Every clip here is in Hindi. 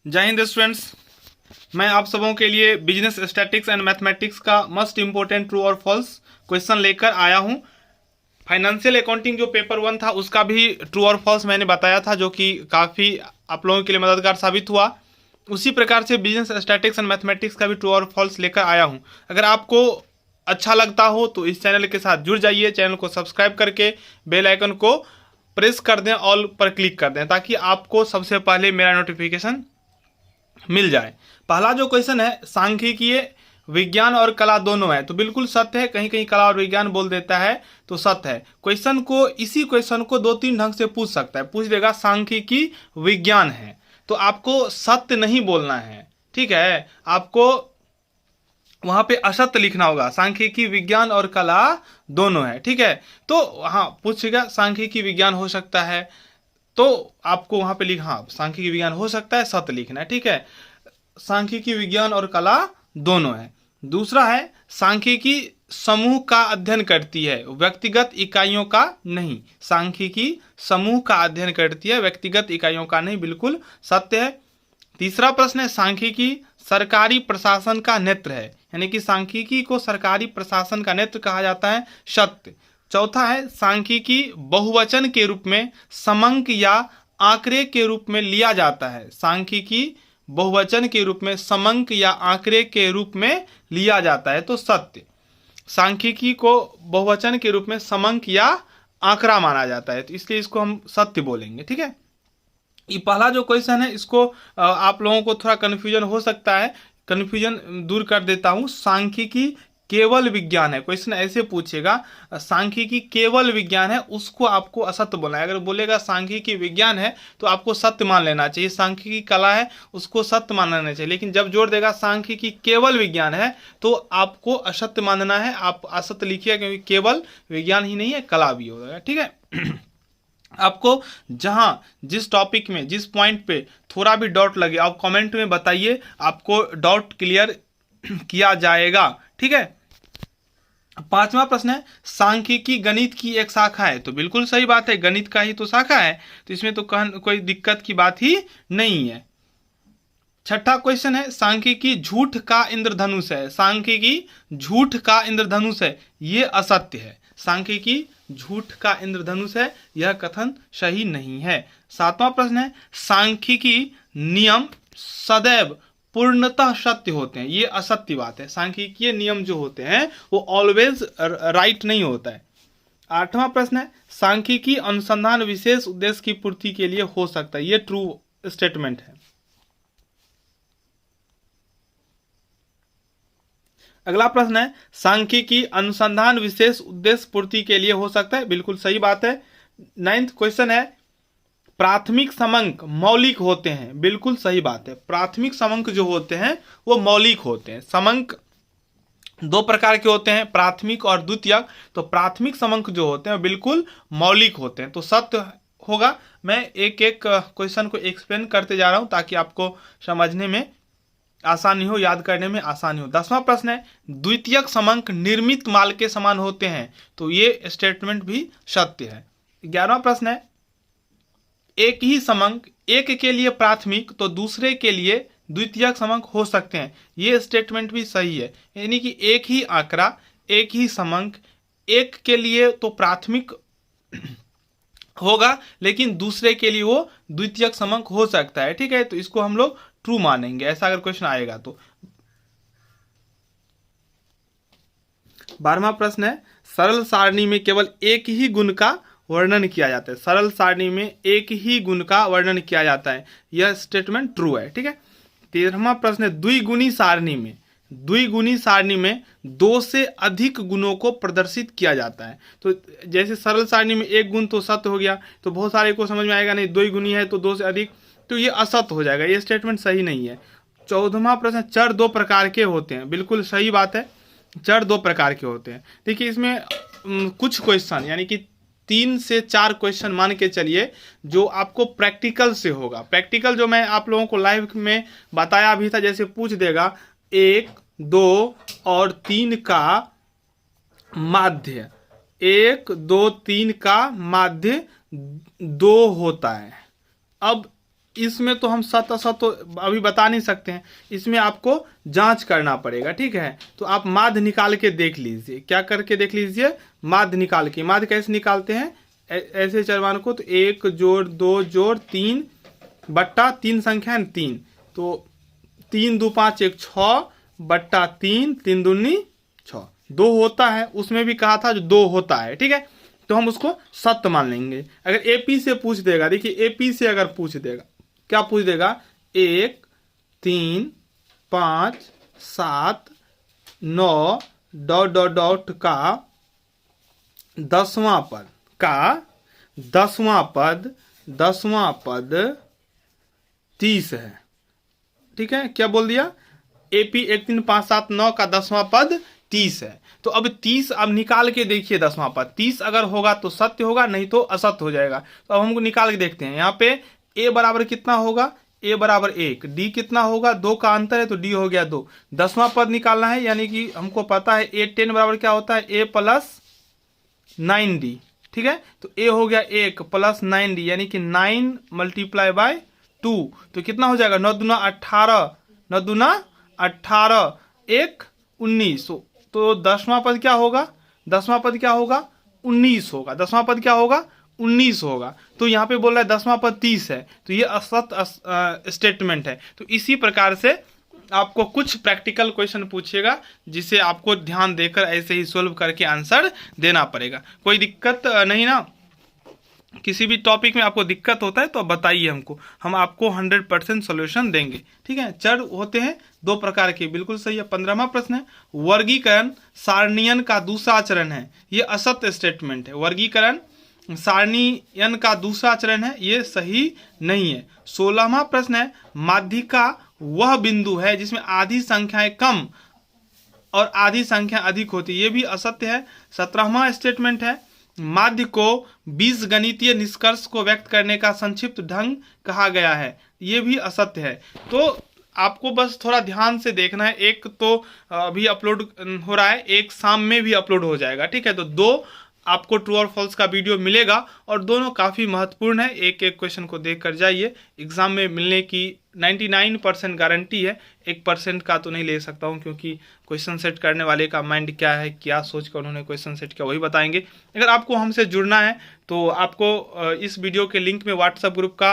जय हिंद स्टूडेंट्स। मैं आप सबों के लिए बिजनेस स्टैटिक्स एंड मैथमेटिक्स का मस्ट इंपॉर्टेंट ट्रू और फॉल्स क्वेश्चन लेकर आया हूं। फाइनेंशियल अकाउंटिंग जो पेपर 1 था उसका भी ट्रू और फॉल्स मैंने बताया था, जो कि काफ़ी आप लोगों के लिए मददगार साबित हुआ। उसी प्रकार से बिजनेस स्टैटिक्स एंड मैथमेटिक्स का भी ट्रू और फॉल्स लेकर आया हूं। अगर आपको अच्छा लगता हो तो इस चैनल के साथ जुड़ जाइए, चैनल को सब्सक्राइब करके बेल आइकन को प्रेस कर दें, ऑल पर क्लिक कर दें, ताकि आपको सबसे पहले मेरा नोटिफिकेशन मिल जाए। पहला जो क्वेश्चन है, सांख्यिकीय विज्ञान और कला दोनों है, तो बिल्कुल सत्य है। कहीं कहीं कला और विज्ञान बोल देता है तो सत्य है। क्वेश्चन को इसी क्वेश्चन को दो तीन ढंग से पूछ सकता है। पूछ देगा सांख्यिकी विज्ञान है, तो आपको सत्य नहीं बोलना है, ठीक है। आपको वहां पे असत्य लिखना होगा। सांख्यिकी विज्ञान और कला दोनों है, ठीक है। तो हाँ, पूछेगा सांख्यिकी विज्ञान हो सकता है, तो आपको वहां पे लिखा, हाँ सांख्यिकी विज्ञान हो सकता है, सत्य लिखना है, ठीक है। सांख्यिकी विज्ञान और कला दोनों है। दूसरा है सांख्यिकी समूह का अध्ययन करती है, व्यक्तिगत इकाइयों का नहीं। सांख्यिकी समूह का अध्ययन करती है, व्यक्तिगत इकाइयों का नहीं, बिल्कुल सत्य है। तीसरा प्रश्न है सांख्यिकी सरकारी प्रशासन का नेत्र है, यानी कि सांख्यिकी को सरकारी प्रशासन का नेत्र कहा जाता है, सत्य। चौथा है सांख्यिकी बहुवचन के रूप में समंक या आंकड़े के रूप में लिया जाता है। सांख्यिकी बहुवचन के रूप में समंक या आंकड़े के रूप में लिया जाता है, तो सत्य। सांख्यिकी को बहुवचन के रूप में समंक या आंकड़ा माना जाता है, तो इसलिए इसको हम सत्य बोलेंगे, ठीक है। ये पहला जो क्वेश्चन है, इसको आप लोगों को थोड़ा कन्फ्यूजन हो सकता है, कन्फ्यूजन दूर कर देता हूं। सांख्यिकी केवल विज्ञान है, क्वेश्चन ऐसे पूछेगा सांख्यिकी केवल विज्ञान है, उसको आपको असत्य बोलना है। अगर बोलेगा सांख्यिकी विज्ञान है तो आपको सत्य मान लेना चाहिए। सांख्यिकी कला है, उसको सत्य मान लेना चाहिए। लेकिन जब जोड़ देगा सांख्यिकी केवल विज्ञान है तो आपको असत्य मानना है। आप असत्य लिखिए, क्योंकि केवल विज्ञान ही नहीं है, कला भी होगा, ठीक है। आपको जहां जिस टॉपिक में जिस पॉइंट पे थोड़ा भी डाउट लगे, आप कमेंट में बताइए, आपको डाउट क्लियर किया जाएगा, ठीक है। पांचवा प्रश्न है सांख्यिकी गणित की एक शाखा है, तो बिल्कुल सही बात है, गणित का ही तो शाखा है, तो इसमें तो कोई दिक्कत की बात ही नहीं है। छठा क्वेश्चन है सांख्यिकी झूठ का इंद्रधनुष है। सांख्यिकी झूठ का इंद्रधनुष है, ये असत्य है। सांख्यिकी झूठ का इंद्रधनुष है, यह कथन सही नहीं है। सातवां प्रश्न है सांख्यिकी नियम सदैव पूर्णतः सत्य होते हैं, ये असत्य बात है। सांख्यिकीय नियम जो होते हैं वो ऑलवेज राइट नहीं होता है। आठवां प्रश्न है सांख्यिकी अनुसंधान विशेष उद्देश्य की पूर्ति के लिए हो सकता है, ये ट्रू स्टेटमेंट है। अगला प्रश्न है सांख्यिकी अनुसंधान विशेष उद्देश्य पूर्ति के लिए हो सकता है, बिल्कुल सही बात है। 9th क्वेश्चन है प्राथमिक समंक मौलिक होते हैं, बिल्कुल सही बात है। प्राथमिक समंक जो होते हैं वो मौलिक होते हैं। समंक दो प्रकार के होते हैं, प्राथमिक और द्वितीयक। तो प्राथमिक समंक जो होते हैं बिल्कुल मौलिक होते हैं, तो सत्य होगा। मैं एक एक क्वेश्चन को एक्सप्लेन करते जा रहा हूं ताकि आपको समझने में आसानी हो, याद करने में आसानी हो। 10वां प्रश्न है द्वितीयक समंक निर्मित माल के समान होते हैं, तो ये स्टेटमेंट भी सत्य है। 11वां प्रश्न है एक ही समंक एक के लिए प्राथमिक तो दूसरे के लिए द्वितीयक समंक हो सकते हैं, ये स्टेटमेंट भी सही है। यानी कि एक ही आंकड़ा, एक ही समंक एक के लिए तो प्राथमिक होगा, लेकिन दूसरे के लिए वो द्वितीयक समंक हो सकता है, ठीक है। तो इसको हम लोग ट्रू मानेंगे, ऐसा अगर क्वेश्चन आएगा तो। 12वां प्रश्न है सरल सारणी में केवल एक ही गुण का वर्णन किया जाता है। सरल सारणी में एक ही गुण का वर्णन किया जाता है, यह स्टेटमेंट ट्रू है, ठीक है। 13वां प्रश्न है द्विगुणी सारणी में दो से अधिक गुणों को प्रदर्शित किया जाता है। तो जैसे सरल सारणी में एक गुण तो सत्य हो गया, तो बहुत सारे को समझ में आएगा नहीं, द्विगुणी है तो दो से अधिक, तो ये असत्य हो जाएगा, ये स्टेटमेंट सही नहीं है। 14वां प्रश्न चर दो प्रकार के होते हैं, बिल्कुल सही बात है, चर दो प्रकार के होते हैं। देखिए इसमें कुछ क्वेश्चन यानी कि 3 से 4 क्वेश्चन मान के चलिए जो आपको प्रैक्टिकल से होगा। प्रैक्टिकल जो मैं आप लोगों को लाइव में बताया भी था, जैसे पूछ देगा 1, 2 और 3 का माध्य, 1, 2, 3 का माध्य 2 होता है। अब इसमें तो हम सत्य असत तो अभी बता नहीं सकते हैं, इसमें आपको जांच करना पड़ेगा, ठीक है। तो आप माध्य निकाल के देख लीजिए, क्या करके देख लीजिए, माध्य निकाल के। माध्य कैसे निकालते हैं, ऐसे चरवान को, तो 1 जोड़ 2 जोड़ 3 बट्टा 3 संख्या है 3, तो 3 2 5 1 6 बट्टा 3 3 दूनी 6, 2 होता है, उसमें भी कहा था जो 2 होता है, ठीक है। तो हम उसको सत्य मान लेंगे। अगर एपी से पूछ देगा, देखिए एपी से अगर पूछ देगा, क्या पूछ देगा, 1 3 5 7 9 डॉट डॉट डॉट का 10वां पद का 10वां पद 30 है, ठीक है। क्या बोल दिया, एपी 1 3 5 7 9 का 10वां पद 30 है। तो अब 30 अब निकाल के देखिए, 10वां पद 30 अगर होगा तो सत्य होगा, नहीं तो असत्य हो जाएगा। तो अब हमको निकाल के देखते हैं। यहाँ पे a बराबर कितना होगा, a बराबर 1, d कितना होगा, 2 का अंतर है तो d हो गया 2। 10वां पद निकालना है, यानी कि हमको पता है a 10 बराबर क्या होता है, a प्लस 9d, ठीक है। तो a हो गया 1 प्लस 9d, यानी कि 9 मल्टीप्लाई बाय 2, तो कितना हो जाएगा, 9 दूना 18, 9 दूना 18 1 19। तो 10वां पद क्या होगा, 10वां पद क्या होगा, 19 होगा। 10वां पद क्या होगा, 19 होगा। तो यहाँ पे बोल रहा है 10वां पद 30 है, तो ये असत स्टेटमेंट है। तो इसी प्रकार से आपको कुछ प्रैक्टिकल क्वेश्चन पूछेगा, जिसे आपको ध्यान देकर ऐसे ही सोल्व करके आंसर देना पड़ेगा। कोई दिक्कत नहीं ना, किसी भी टॉपिक में आपको दिक्कत होता है तो बताइए हमको, हम आपको 100% सोल्यूशन देंगे, ठीक है। चर होते हैं 2 प्रकार के, बिल्कुल सही है। 15वां प्रश्न है, वर्गीकरण सारणीयन का दूसरा चरण है, ये असत्य स्टेटमेंट है। वर्गीकरण सारणीयन का दूसरा चरण है, ये सही नहीं है। 16वां प्रश्न है, माध्यिका वह बिंदु है जिसमें आधी संख्याएं कम और आधी संख्या अधिक होती है, ये भी असत्य है। 17वां स्टेटमेंट है, माध्य को बीजगणितीय निष्कर्ष को व्यक्त करने का संक्षिप्त ढंग कहा गया है, ये भी असत्य है। तो आपको बस थोड़ा ध्यान से देखना है। एक तो अभी अपलोड हो रहा है, एक शाम में भी अपलोड हो जाएगा, ठीक है। तो 2 आपको ट्रू और फॉल्स का वीडियो मिलेगा और दोनों काफ़ी महत्वपूर्ण है। एक एक क्वेश्चन को देख कर जाइए, एग्जाम में मिलने की 99% गारंटी है। 1% का तो नहीं ले सकता हूँ, क्योंकि क्वेश्चन सेट करने वाले का माइंड क्या है, क्या सोच कर उन्होंने क्वेश्चन सेट किया, वही बताएंगे। अगर आपको हमसे जुड़ना है तो आपको इस वीडियो के लिंक में व्हाट्सएप ग्रुप का,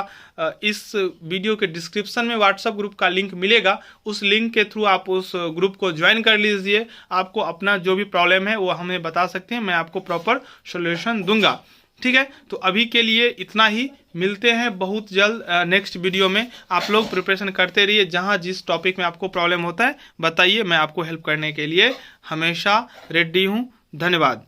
इस वीडियो के डिस्क्रिप्शन में व्हाट्सएप ग्रुप का लिंक मिलेगा, उस लिंक के थ्रू आप उस ग्रुप को ज्वाइन कर लीजिए। आपको अपना जो भी प्रॉब्लम है वो हमें बता सकते हैं, मैं आपको प्रॉपर सोल्यूशन दूंगा, ठीक है। तो अभी के लिए इतना ही, मिलते हैं बहुत जल्द नेक्स्ट वीडियो में। आप लोग प्रिपरेशन करते रहिए, जहां जिस टॉपिक में आपको प्रॉब्लम होता है बताइए, मैं आपको हेल्प करने के लिए हमेशा रेडी हूं। धन्यवाद।